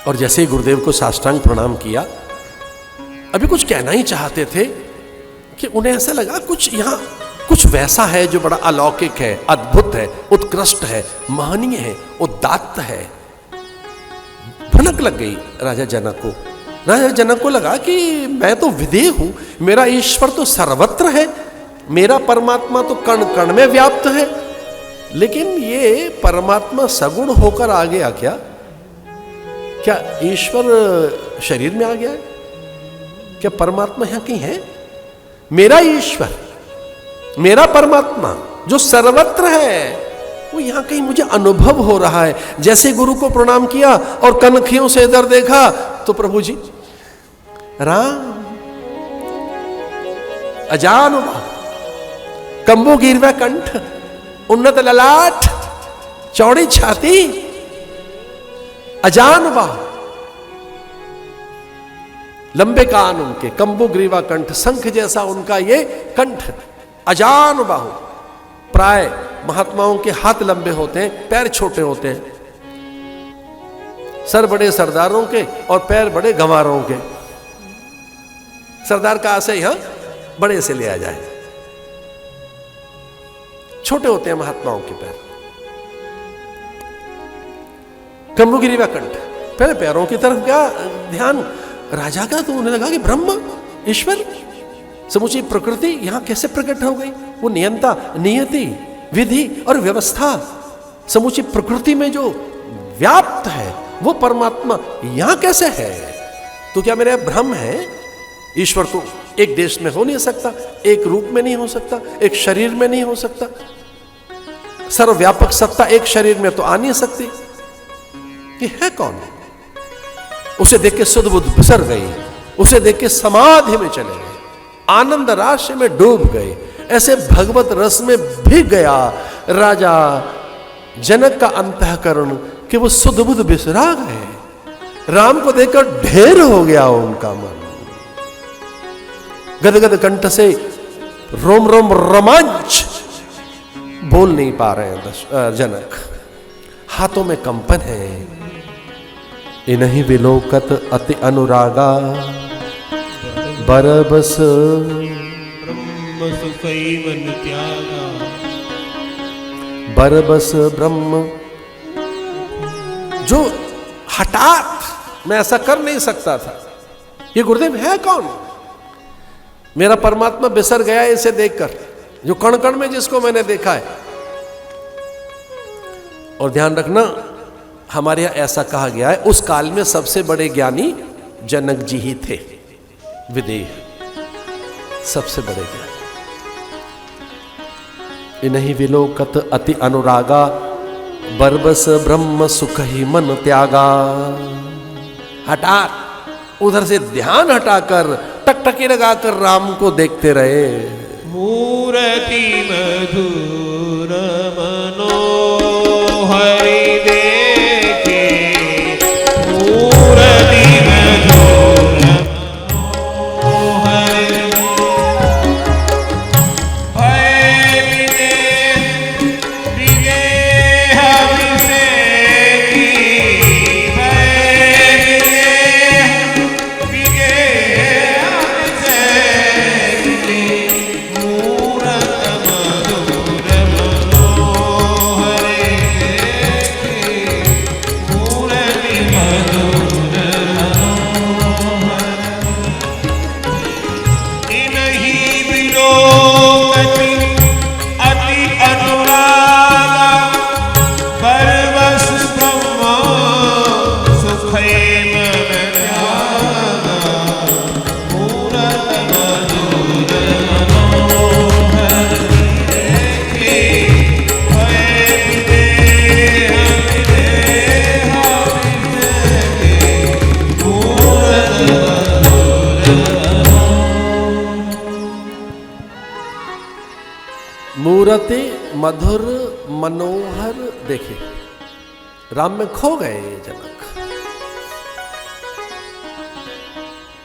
और जैसे ही गुरुदेव को साष्टांग प्रणाम किया, अभी कुछ कहना ही चाहते थे कि उन्हें ऐसा लगा कुछ यहाँ कुछ वैसा है जो बड़ा अलौकिक है, अद्भुत है, उत्कृष्ट है, महनीय है, उदात्त है। भनक लग गई राजा जनक को। राजा जनक को लगा कि मैं तो विदेह हूं, मेरा ईश्वर तो सर्वत्र है, मेरा परमात्मा तो कण कण में व्याप्त है, लेकिन ये परमात्मा सगुण होकर आ गया क्या? क्या ईश्वर शरीर में आ गया है? क्या परमात्मा यहां कहीं है? मेरा ईश्वर, मेरा परमात्मा जो सर्वत्र है, वो यहां कहीं मुझे अनुभव हो रहा है। जैसे गुरु को प्रणाम किया और कनखियों से इधर देखा तो प्रभु जी राम अजानुबा, कंबु गिरवा कंठ, उन्नत ललाट, चौड़ी छाती, अजानुबा, लंबे कान उनके, कंबु ग्रीवा कंठ, शंख जैसा उनका ये कंठ, अजानुबाहु। प्राय महात्माओं के हाथ लंबे होते हैं, पैर छोटे होते हैं, सर बड़े सरदारों के और पैर बड़े गंवारों के। सरदार का आशय यहां बड़े से लिया जाए, छोटे होते हैं महात्माओं के पैर। कंबुगिरीवा कंठ, पहले पैरों की तरफ क्या ध्यान राजा का, तो उन्हें लगा कि ब्रह्म ईश्वर समूची प्रकृति यहां कैसे प्रकट हो गई। वो नियंता, नियति, विधि और व्यवस्था समूची प्रकृति में जो व्याप्त है वो परमात्मा यहां कैसे है? तो क्या मेरा भ्रम है? ईश्वर तो एक देश में हो नहीं सकता, एक रूप में नहीं हो सकता, एक शरीर में नहीं हो सकता, सर्वव्यापक सत्ता एक शरीर में तो आ नहीं सकती। कि है कौन? उसे देख के सुध बुद्ध बिसर गई, उसे देख के समाधि में चले गए, आनंद राशि में डूब गए, ऐसे भगवत रस में भीग गया राजा जनक का अंतःकरण कि वो सुध बुद्ध बिसरा गए। राम को देखकर ढेर हो गया उनका मन, गदगद कंठ से रोम रोम रोमांच, बोल नहीं पा रहे हैं जनक, हाथों में कंपन है। इन्हीं विलोकत अति अनुरागा, बरबस ब्रह्म सुखई मन त्यागा, बरबस ब्रह्म। जो हठात मैं ऐसा कर नहीं सकता था, ये गुरुदेव है कौन? मेरा परमात्मा बिसर गया इसे देखकर, जो कण कण में जिसको मैंने देखा है। और ध्यान रखना, हमारे यहां ऐसा कहा गया है, उस काल में सबसे बड़े ज्ञानी जनक जी ही थे, विदेह सबसे बड़े ज्ञानी। इन्हीं विलोकत अति अनुरागा, बरबस ब्रह्म सुख ही मन त्यागा। हठात उधर से ध्यान हटाकर टकटकी लगाकर राम को देखते रहे। मूर्ति मधुर मनोहरि देखे, मूर्ति मधुर मनोहरि, भय विदेह विसेकी, भय विदेह विसेकी, मूरत मधुर मनोहरि देखे, मूरति मधुर मनोहरि। इन्हीं विलोकति अति अनुरागा, बरबस ब्रह्म सुखै मन त्यागा, मूरत मधुर मनोहरि देखे, भय विदेह विदेह विसेके, मूरत मूर्ति मधुर मनोहर देखे, राम में खो गए जनक।